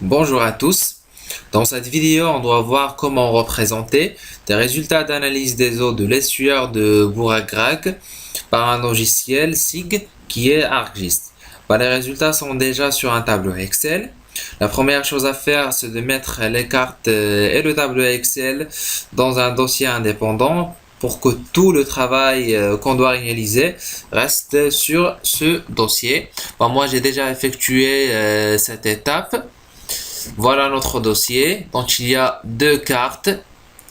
Bonjour à tous. Dans cette vidéo, on doit voir comment représenter des résultats d'analyse des eaux de l'estuaire de Bouragrag par un logiciel SIG qui est ArcGIS. Les résultats sont déjà sur un tableau Excel. La première chose à faire, c'est de mettre les cartes et le tableau Excel dans un dossier indépendant pour que tout le travail qu'on doit réaliser reste sur ce dossier. Moi, j'ai déjà effectué cette étape. Voilà notre dossier. Donc il y a deux cartes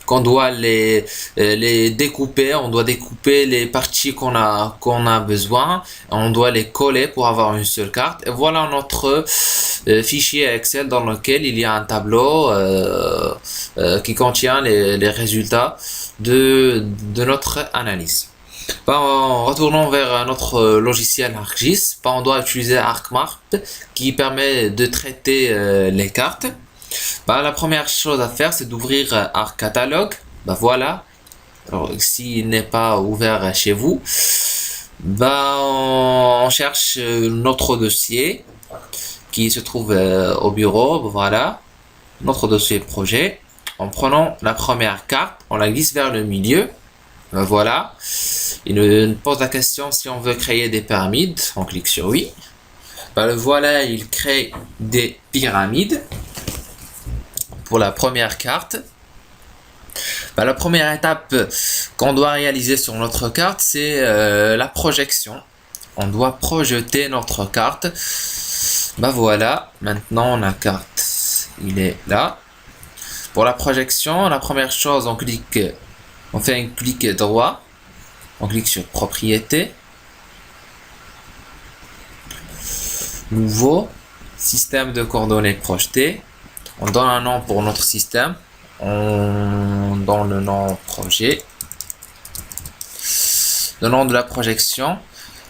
qu'on doit les découper. On doit découper les parties qu'on a besoin. On doit les coller pour avoir une seule carte. Et voilà notre fichier Excel dans lequel il y a un tableau qui contient les résultats de notre analyse. En retournant vers notre logiciel ArcGIS, on doit utiliser ArcMap qui permet de traiter les cartes. La première chose à faire, c'est d'ouvrir ArcCatalogue. Voilà. Alors, s'il n'est pas ouvert chez vous, on cherche notre dossier qui se trouve au bureau. Voilà. Notre dossier projet. En prenant la première carte, on la glisse vers le milieu. Voilà. Il nous pose la question si on veut créer des pyramides. On clique sur oui. Le voilà, il crée des pyramides pour la première carte. La première étape qu'on doit réaliser sur notre carte, c'est la projection. On doit projeter notre carte. Voilà, maintenant la carte, il est là. Pour la projection, la première chose, on fait un clic droit. On clique sur propriété. Nouveau, système de coordonnées projetées. On donne un nom pour notre système. On donne le nom projet. Le nom de la projection.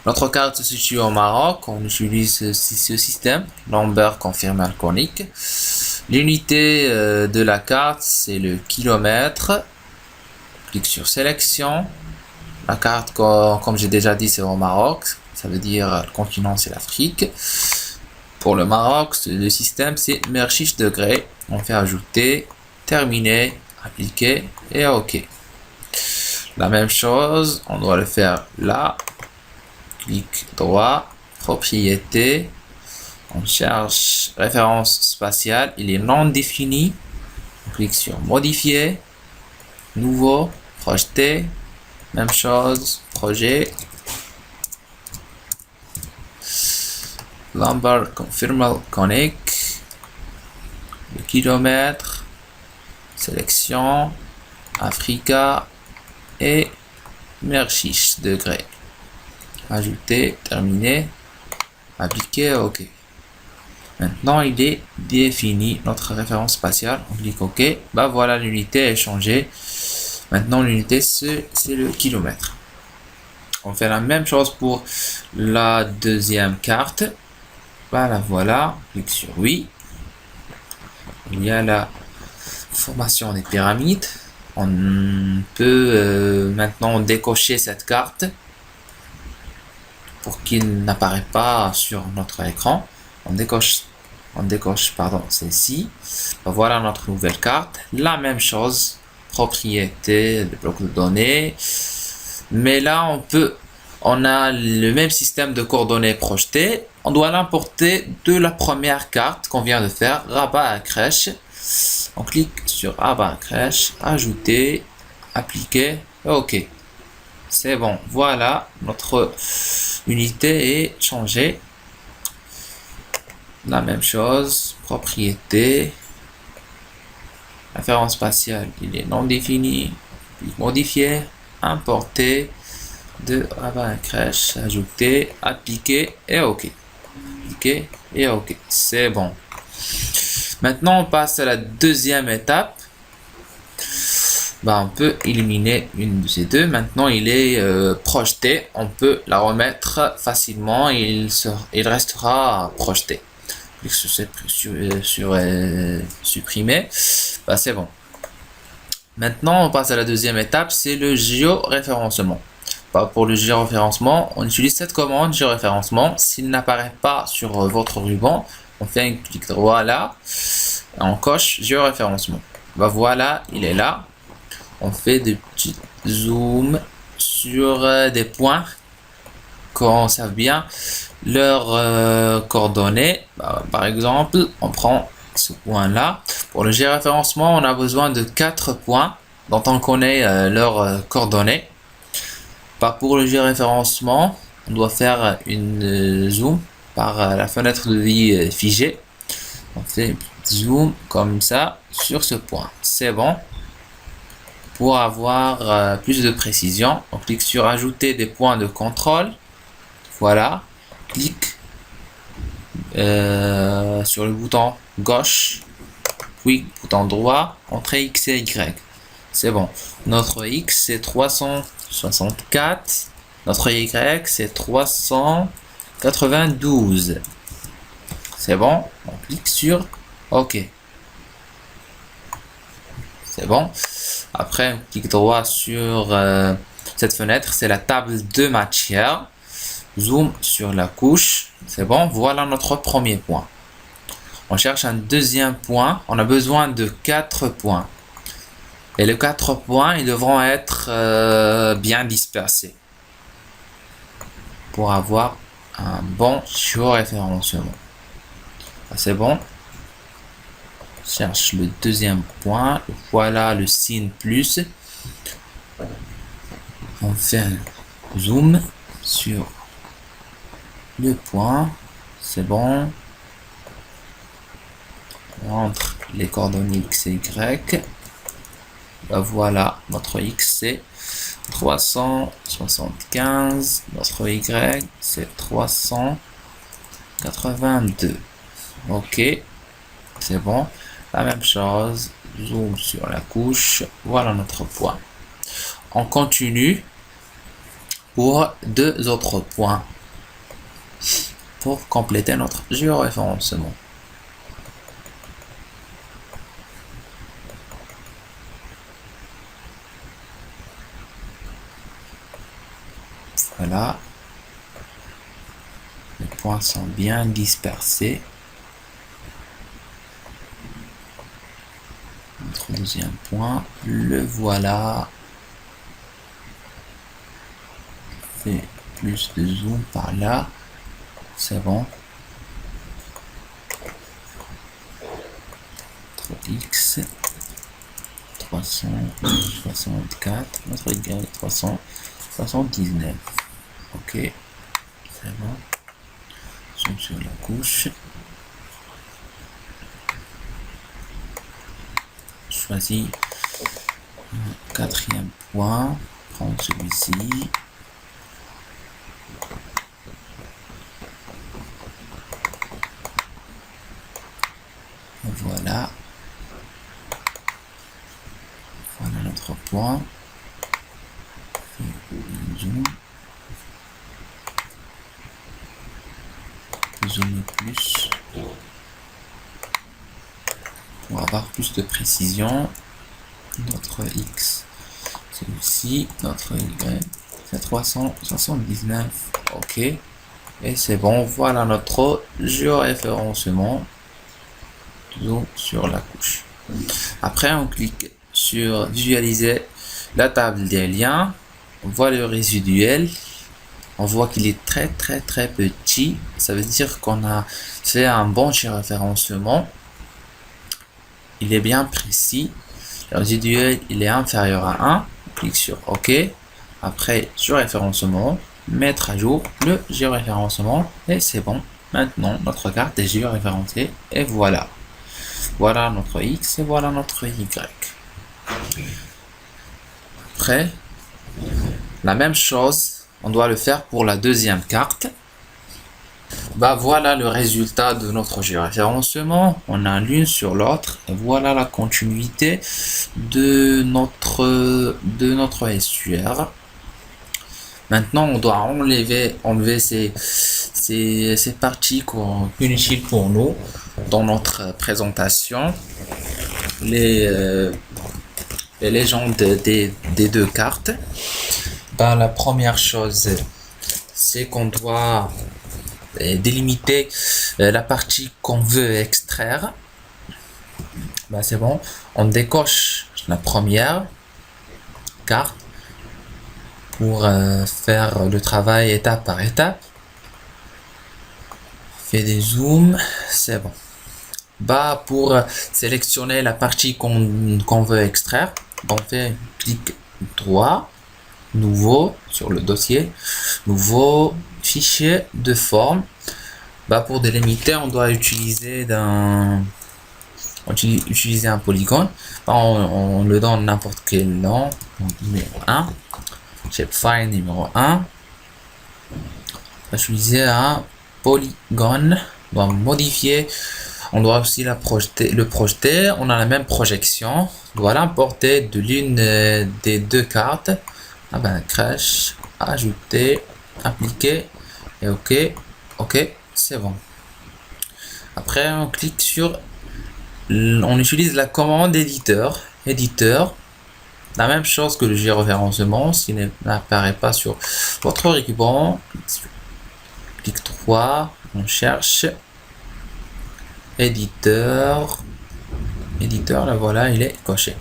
Notre carte se situe au Maroc. On utilise ce système. Lambert confirme conique. L'unité de la carte, c'est le kilomètre. Clique sur sélection. La carte, comme j'ai déjà dit, c'est au Maroc. Ça veut dire le continent, c'est l'Afrique. Pour le Maroc, le système, c'est Merchiche degré. On fait ajouter, terminer, appliquer et OK. La même chose, on doit le faire là. Clic droit, propriété. On cherche référence spatiale. Il est non défini. On clique sur modifier, nouveau, projeter. Même chose, projet. Lambert confirme connect. Le kilomètre. Sélection. Africa. Et Merchiche degré. Ajouter, terminer. Appliquer, OK. Maintenant, il est défini notre référence spatiale. On clique OK. Voilà, l'unité est changée. Maintenant, l'unité, c'est le kilomètre. On fait la même chose pour la deuxième carte. Voilà. Clique sur oui. Il y a la formation des pyramides. On peut maintenant décocher cette carte pour qu'il n'apparaît pas sur notre écran. On décoche celle-ci. Voilà notre nouvelle carte. La même chose. Propriété, le bloc de données. Mais là, on a le même système de coordonnées projetées. On doit l'importer de la première carte qu'on vient de faire, Rabat à crèche. On clique sur Rabat à crèche, ajouter, appliquer, OK. C'est bon. Voilà, notre unité est changée. La même chose, propriété. Référence spatiale, il est non défini. Modifier, importer, de Rabat à crèche, ajouter, appliquer et OK. Appliquer et OK. C'est bon. Maintenant, on passe à la deuxième étape. On peut éliminer une de ces deux. Maintenant, il est projeté. On peut la remettre facilement. Il restera projeté. Sur supprimer. C'est bon. Maintenant, on passe à la deuxième étape, c'est le géoréférencement. Pour le géoréférencement, on utilise cette commande géoréférencement. S'il n'apparaît pas sur votre ruban, on fait un clic droit là. On coche géoréférencement. Bah voilà, il est là. On fait des petits zooms sur des points qu'on sait bien leurs coordonnées. Bah, par exemple, on prend ce point-là. Pour le géoréférencement, on a besoin de 4 points dont on connaît leurs coordonnées. Bah, pour le géoréférencement, on doit faire une zoom par la fenêtre de vie figée. On fait zoom comme ça sur ce point. C'est bon. Pour avoir plus de précision, on clique sur ajouter des points de contrôle. Voilà. Clique sur le bouton gauche, puis bouton droit, entrée X et Y. C'est bon. Notre X c'est 364. Notre Y c'est 392. C'est bon. On clique sur OK. C'est bon. Après, on clique droit sur cette fenêtre. C'est la table de matière. Zoom sur la couche. C'est bon. Voilà notre premier point. On cherche un deuxième point. On a besoin de 4 points. Et les 4 points, ils devront être bien dispersés pour avoir un bon géoréférencement. C'est bon. Cherche le deuxième point. Voilà le signe plus. On fait un zoom sur le point. C'est bon. On rentre les coordonnées X et Y. Ben voilà, notre X c'est 375. Notre Y c'est 382. OK. C'est bon. La même chose, zoom sur la couche, voilà notre point. On continue pour 2 autres points pour compléter notre géoréférencement. Voilà, les points sont bien dispersés. Notre deuxième point, le voilà. Fait plus de zoom par là. C'est bon. Notre X 364, notre Y 379. OK. C'est bon. Zoom sur la couche. Choisis un quatrième point, prends celui-ci. Voilà. Voilà notre point. Zoom. Zoom plus. Pour avoir plus de précision, notre X c'est ici, notre Y c'est 379. OK, et c'est bon. Voilà notre géoréférencement. Zoom sur la couche. Après on clique sur visualiser la table des liens. On voit le résiduel. On voit qu'il est très petit. Ça veut dire qu'on a fait un bon géoréférencement. Il est bien précis. Le résiduel il est inférieur à 1. On clique sur OK. Après géoréférencement, mettre à jour le géoréférencement et c'est bon. Maintenant notre carte est géoréférencée et voilà. Voilà notre X et voilà notre Y. Après, la même chose, on doit le faire pour la deuxième carte. Bah voilà le résultat de notre géoréférencement. On a l'une sur l'autre et voilà la continuité de notre estuaire. Maintenant, on doit enlever ces parties inutiles pour nous dans notre présentation. Les légendes des deux cartes. Bah, la première chose, c'est qu'on doit délimiter la partie qu'on veut extraire. Bah, c'est bon. On décoche la première carte pour faire le travail étape par étape. Fait des zooms, c'est bon. Bah, pour sélectionner la partie qu'on veut extraire, on fait clic droit, nouveau sur le dossier, nouveau fichier de forme. Bah, pour délimiter, on doit utiliser un polygone. Bah, on le donne n'importe quel nom, donc numéro 1, shapefile numéro 1. On va utiliser un polygone, on doit modifier, on doit aussi le projeter, on a la même projection, on doit l'importer de l'une des deux cartes. Ah ben, crash, ajouter, appliquer, et ok, c'est bon. Après, on clique sur, on utilise la commande éditeur, la même chose que le géoréférencement, s'il n'apparaît pas sur votre ruban. Clic 3, on cherche éditeur, là voilà, il est coché.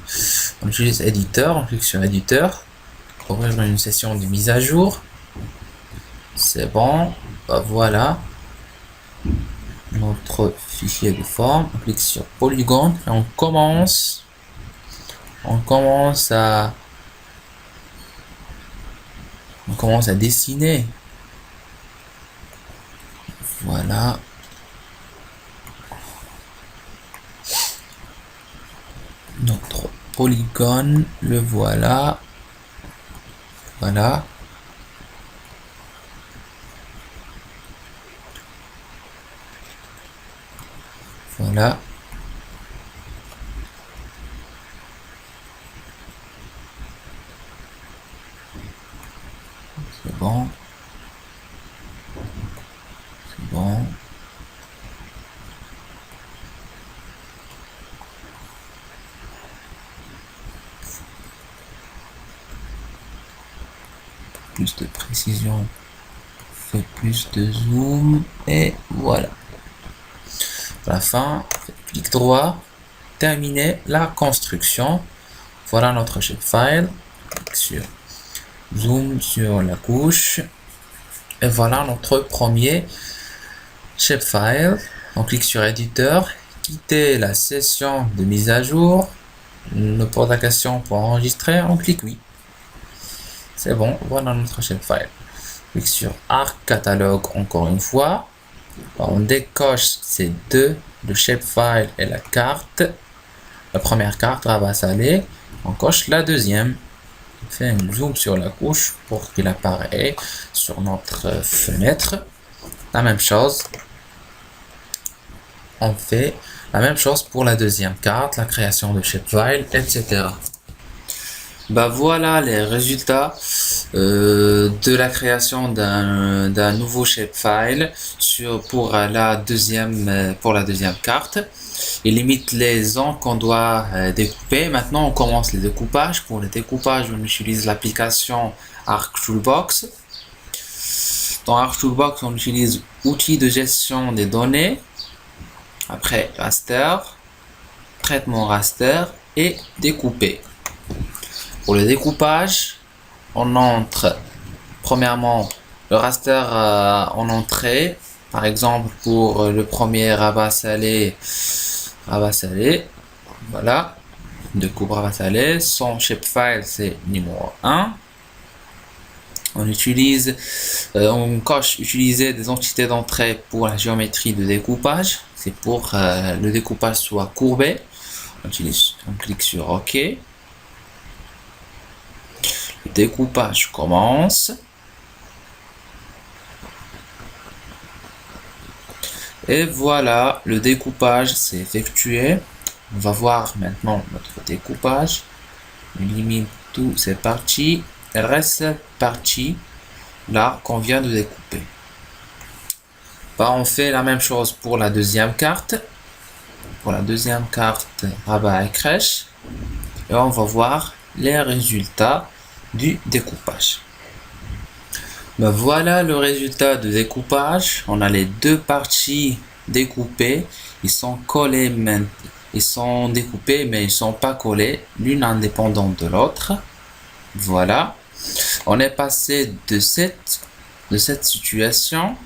On utilise éditeur, on clique sur éditeur, ouvrir une session de mise à jour, c'est bon, bah, voilà notre fichier de forme. On clique sur polygone et on commence à dessiner. Voilà. Notre polygone, le voilà. Voilà. Voilà. C'est bon. C'est bon. Plus de précision, fait plus de zoom et voilà. À la fin, clic droit, terminer la construction. Voilà notre shapefile. Sur zoom sur la couche et voilà notre premier shapefile. On clique sur éditeur, quitter la session de mise à jour, ne pose la question pour enregistrer, on clique oui. C'est bon, voilà notre shapefile. Clique sur arc catalogue encore une fois. On décoche ces deux, le shapefile et la carte. La première carte rabat salé. On coche la deuxième. On fait un zoom sur la couche pour qu'il apparaît sur notre fenêtre. La même chose. On fait la même chose pour la deuxième carte, la création de shapefile, etc. Bah voilà les résultats de la création d'un nouveau shapefile pour la deuxième carte. Il limite les angles qu'on doit découper. Maintenant on commence les découpages. Pour le découpage on utilise l'application ArcToolbox. Dans ArcToolbox on utilise outils de gestion des données. Après raster, traitement raster et découper. Pour le découpage, on entre premièrement le raster en entrée. Par exemple, pour le premier rabat salé, voilà, découpe rabat salé. Son shapefile, c'est numéro 1. On coche utiliser des entités d'entrée pour la géométrie de découpage. C'est pour le découpage soit courbé. On clique sur OK. Le découpage commence. Et voilà, le découpage s'est effectué. On va voir maintenant notre découpage. On élimine toutes ces parties. Il reste cette partie là qu'on vient de découper. Bah, on fait la même chose pour la deuxième carte. Pour la deuxième carte, rabat et crèche. Et on va voir les résultats du découpage. Ben voilà le résultat de découpage. On a les deux parties découpées. Ils sont collés Ils sont découpés, mais ils sont pas collés, l'une indépendante de l'autre. Voilà. On est passé de cette situation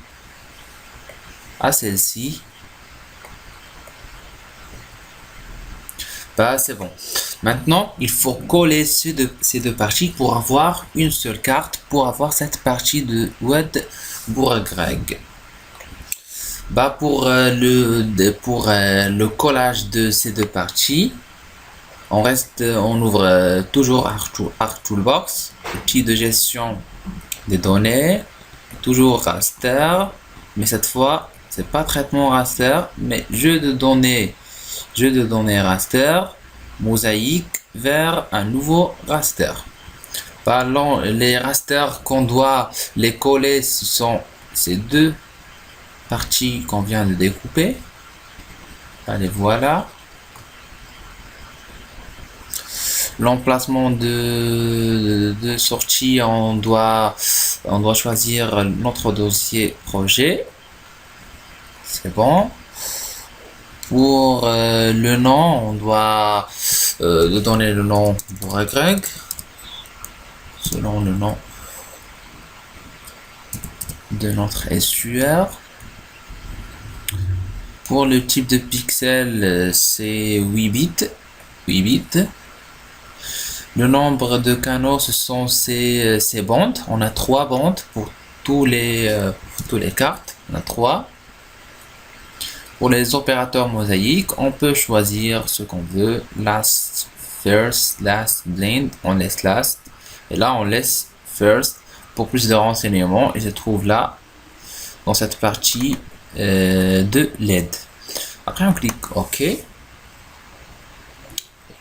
à celle-ci. Bah, c'est bon. Maintenant, il faut coller ces deux parties pour avoir une seule carte, pour avoir cette partie de Oued Bourgreg. Bah, pour le collage de ces deux parties, on ouvre toujours Arc Toolbox, outil de gestion des données, toujours raster, mais cette fois, c'est pas traitement raster, mais jeu de données raster, mosaïque vers un nouveau raster. Parlons, les rasters qu'on doit les coller, ce sont ces deux parties qu'on vient de découper. Allez, voilà. L'emplacement de sortie, on doit choisir notre dossier projet. C'est bon. Pour le nom, on doit donner le nom Bourgreg selon le nom de notre SUR. Pour le type de pixel, c'est 8 bits. Le nombre de canaux, ce sont ces bandes. On a 3 bandes pour tous les cartes. On a 3. Pour les opérateurs mosaïques, on peut choisir ce qu'on veut. Last, first, last, blind. On laisse last. Et là, on laisse first. Pour plus de renseignements, il se trouve là, dans cette partie de LED. Après, on clique OK.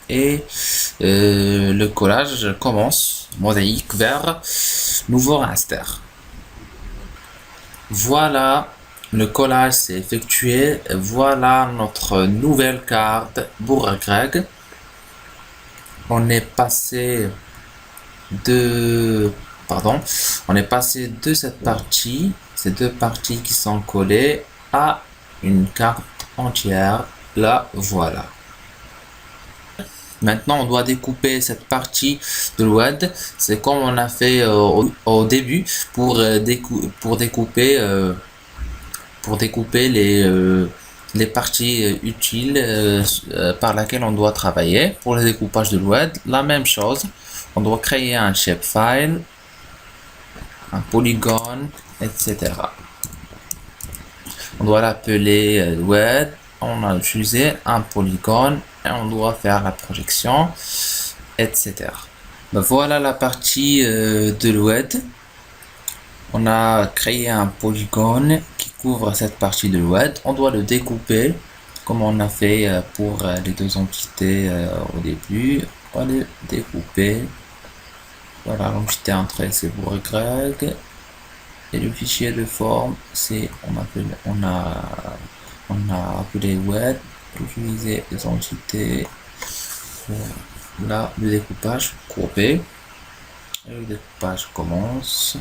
Et le collage commence. Mosaïque vers nouveau raster. Voilà, le collage s'est effectué. Voilà notre nouvelle carte Bourgreg. On est passé de cette partie, ces deux parties qui sont collées, à une carte entière. Là, voilà. Maintenant, on doit découper cette partie de l'oued. C'est comme on a fait au début pour découper les parties utiles par laquelle on doit travailler. Pour le découpage de l'oued, la même chose. On doit créer un shapefile, un polygone, etc. On doit l'appeler l'oued. On a utilisé un polygone et on doit faire la projection, etc. Ben voilà la partie de l'oued. On a créé un polygone qui couvre cette partie de l'oued. On doit le découper comme on a fait pour les deux entités au début. On va le découper. Voilà, l'entité entrée c'est Bourgreg et le fichier de forme c'est on a appelé web, utiliser les entités pour là le découpage coupé. Et le découpage commence.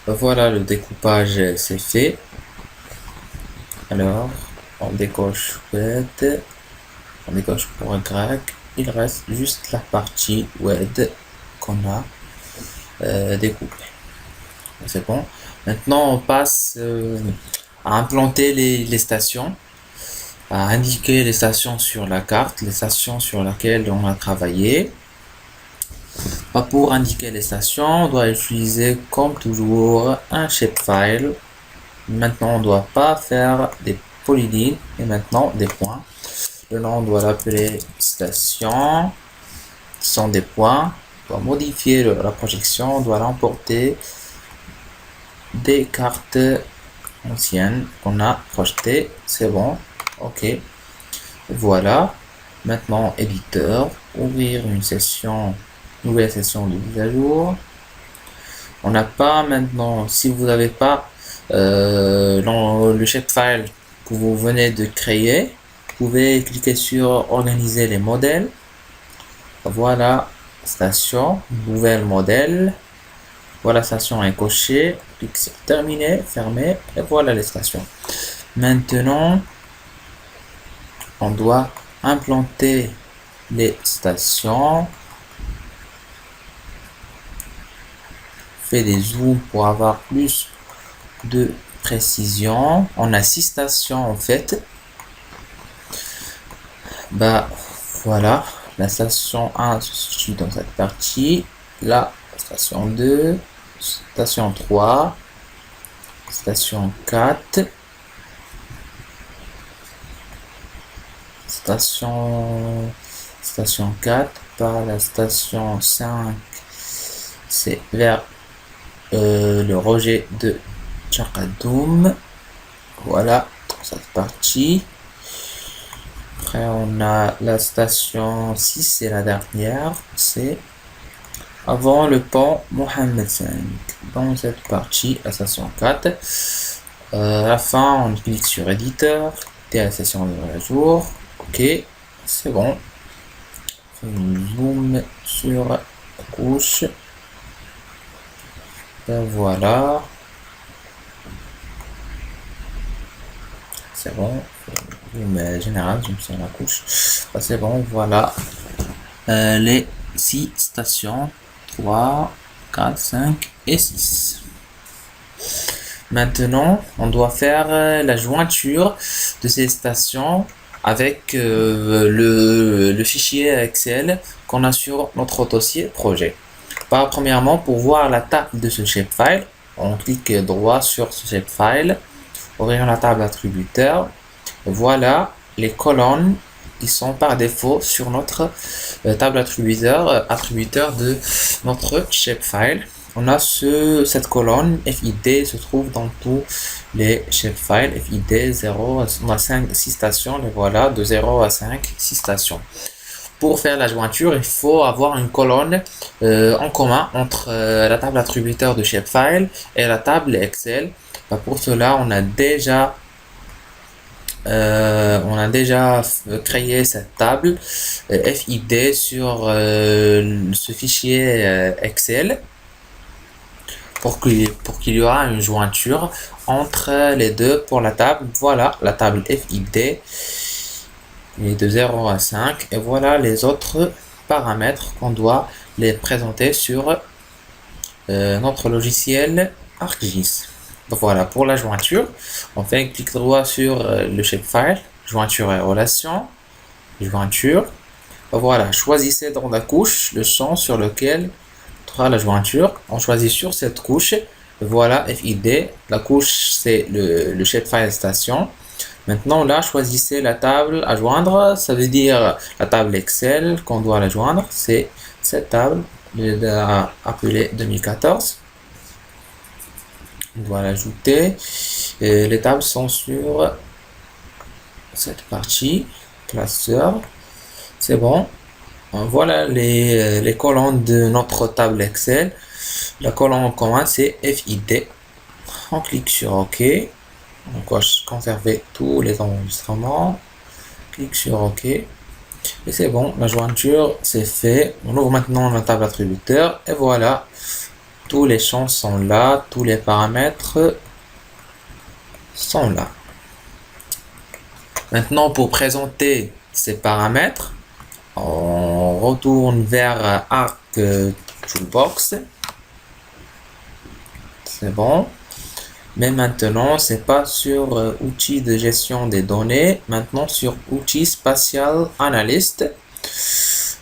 Voilà, le découpage c'est fait. Alors on décoche web, on décoche Bourgreg. Il reste juste la partie web qu'on a découpé. C'est bon. Maintenant on passe à implanter les stations, à indiquer les stations sur la carte, les stations sur lesquelles on a travaillé. Pour indiquer les stations, on doit utiliser comme toujours un shapefile. Maintenant on ne doit pas faire des polylignes et maintenant des points. Le nom on doit l'appeler station, ce sont des points. On doit modifier la projection, on doit l'emporter des cartes anciennes qu'on a projetées. C'est bon, ok. Voilà. Maintenant éditeur, ouvrir une session, nouvelle session de mise à jour. On n'a pas maintenant, si vous n'avez pas le shapefile que vous venez de créer, vous pouvez cliquer sur organiser les modèles. Voilà, station, nouvelle modèle. Voilà, station est cochée. Clique sur terminer, fermer, et voilà les stations. Maintenant, on doit implanter les stations. Fait des zooms pour avoir plus de précision. On a 6 stations en fait. Bah voilà, la station 1 se situe dans cette partie. La station 2, station 3, station 4, station 4, par la station 5, c'est vers le rejet de Tchakadoum. Voilà, dans cette partie. Après, on a la station 6, c'est la dernière. C'est avant le pont Mohammed V. Dans cette partie, la station 4. À la fin, on clique sur éditeur. Et la station de la jour. Ok, c'est bon. On zoom sur la couche. Et voilà. C'est bon. Mais général, je me suis la couche. C'est bon, voilà. Les 6 stations. 3, 4, 5 et 6. Maintenant, on doit faire la jointure de ces stations avec le fichier Excel qu'on a sur notre dossier projet. Premièrement, pour voir la table de ce shapefile, on clique droit sur ce shapefile, ouvrir la table attributeur. Voilà les colonnes qui sont par défaut sur notre table attributeur de notre shapefile. On a cette colonne FID se trouve dans tous les shapefiles. FID 0, on a 6 stations, et voilà, de 0 à 5, 6 stations. Pour faire la jointure, il faut avoir une colonne en commun entre la table attributeur de shapefile et la table Excel. Pour cela, on a déjà créé cette table FID sur ce fichier Excel pour qu'il y aura une jointure entre les deux pour la table. Voilà la table FID est de 0 à 5 et voilà les autres paramètres qu'on doit les présenter sur notre logiciel ArcGIS. Voilà pour la jointure. On fait un clic droit sur le shapefile, jointure et relation, jointure. Voilà, choisissez dans la couche le champ sur lequel sera la jointure. On choisit sur cette couche. Voilà FID. La couche c'est le shapefile station. Maintenant là, choisissez la table à joindre. Ça veut dire la table Excel qu'on doit la joindre. C'est cette table appelée 2014. On doit l'ajouter. Les tables sont sur cette partie classeur. C'est bon. Voilà les colonnes de notre table Excel. La colonne en commun c'est FID. On clique sur OK. On va conserver tous les enregistrements. Clique sur OK. Et c'est bon, la jointure c'est fait. On ouvre maintenant la table attributeur. Et voilà. Tous les champs sont là, tous les paramètres sont là. Maintenant, pour présenter ces paramètres, on retourne vers Arc Toolbox. C'est bon. Mais maintenant, c'est pas sur outils de gestion des données. Maintenant, sur outils Spatial Analyst.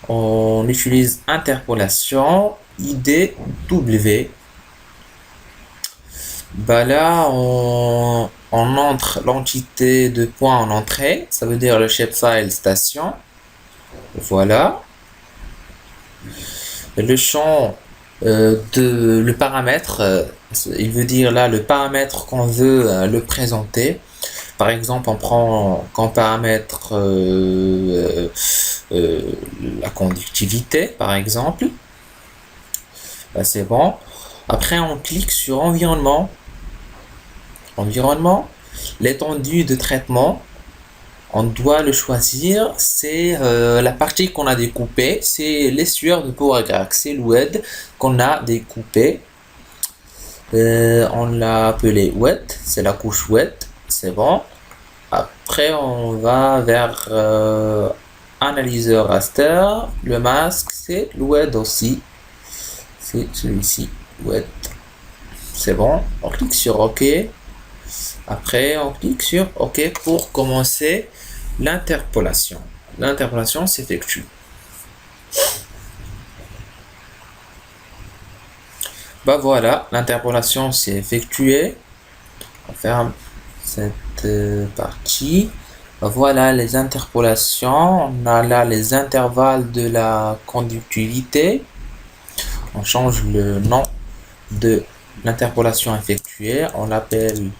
On utilise interpolation IDW. Là, on entre l'entité de point en entrée, ça veut dire le shapefile station. Voilà. Le champ le paramètre, il veut dire là le paramètre qu'on veut le présenter. Par exemple, on prend comme paramètre la conductivité, par exemple. Là, c'est bon. Après, on clique sur environnement. L'étendue de traitement, on doit le choisir. C'est la partie qu'on a découpée. C'est l'essuaire de Bourg-Gracq. C'est l'oued qu'on a découpé. On l'a appelé wet. C'est la couche wet. C'est bon. Après, on va vers analyseur raster. Le masque, c'est l'oued aussi. C'est celui-ci, oued. C'est bon. On clique sur OK. Après, on clique sur OK pour commencer l'interpolation. L'interpolation s'effectue. Bah voilà, l'interpolation s'est effectuée. On ferme cette partie. Bah voilà les interpolations. On a là les intervalles de la conductivité. On change le nom de l'interpolation effectuée. On l'appelle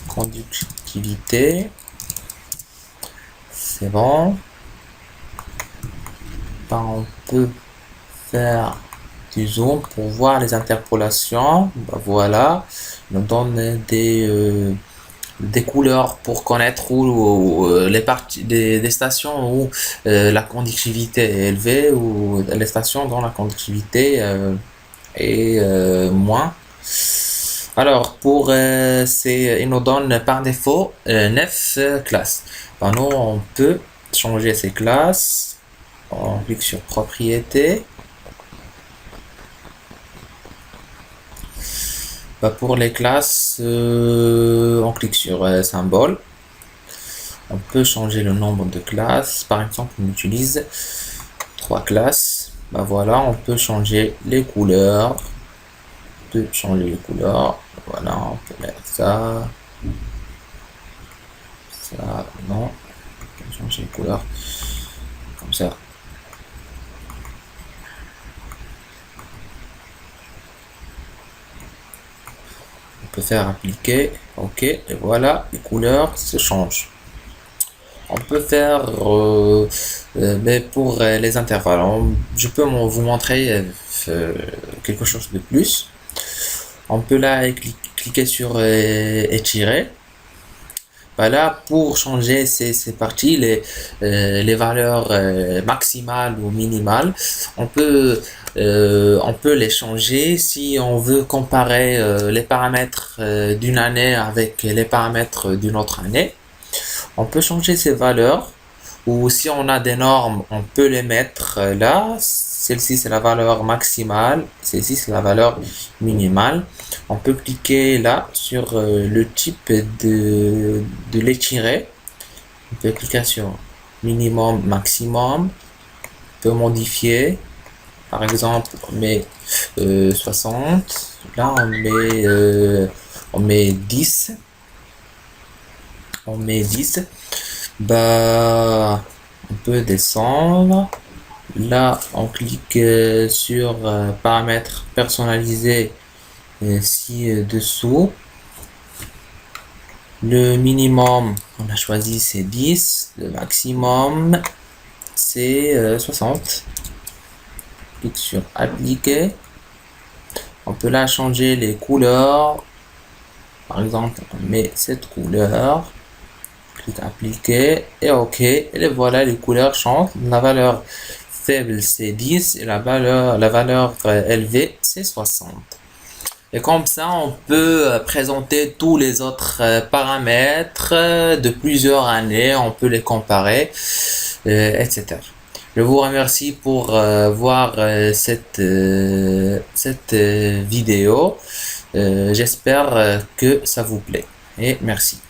conductivité. C'est bon. Bah, on peut faire du zoom pour voir les interpolations. Bah, voilà, nous donne des couleurs pour connaître où les parties des stations où la conductivité est élevée ou les stations dont la conductivité est moins. Alors pour il nous donne par défaut 9 classes. Ben, nous on peut changer ces classes. On clique sur propriétés. Bah, pour les classes, on clique sur symbole. On peut changer le nombre de classes. Par exemple, on utilise 3 classes. Bah, voilà, on peut changer les couleurs. On peut changer les couleurs. Voilà, on peut mettre ça. Ça, non. On peut changer les couleurs. Comme ça. On peut faire appliquer, ok, et voilà, les couleurs se changent. On peut faire, mais pour les intervalles, je peux vous montrer quelque chose de plus. On peut là cliquer sur étirer. Voilà, pour changer ces parties, les valeurs maximales ou minimales, on peut les changer si on veut comparer les paramètres d'une année avec les paramètres d'une autre année. On peut changer ces valeurs, ou si on a des normes, on peut les mettre là. Celle-ci c'est la valeur maximale, celle-ci c'est la valeur minimale. On peut cliquer là sur le type de l'étirer. On peut cliquer sur minimum, maximum. On peut modifier. Par exemple, on met 60. Là, on met 10. On met 10. Bah, on peut descendre. Là, on clique sur paramètres personnalisés ci-dessous. Le minimum, on a choisi c'est 10. Le maximum, c'est 60. Clique sur appliquer. On peut là changer les couleurs. Par exemple, on met cette couleur. Clique appliquer et OK. Et voilà, les couleurs changent. La valeur faible c'est 10 et la valeur élevée c'est 60. Et comme ça, on peut présenter tous les autres paramètres de plusieurs années. On peut les comparer, etc. Je vous remercie pour voir cette vidéo. J'espère que ça vous plaît et merci.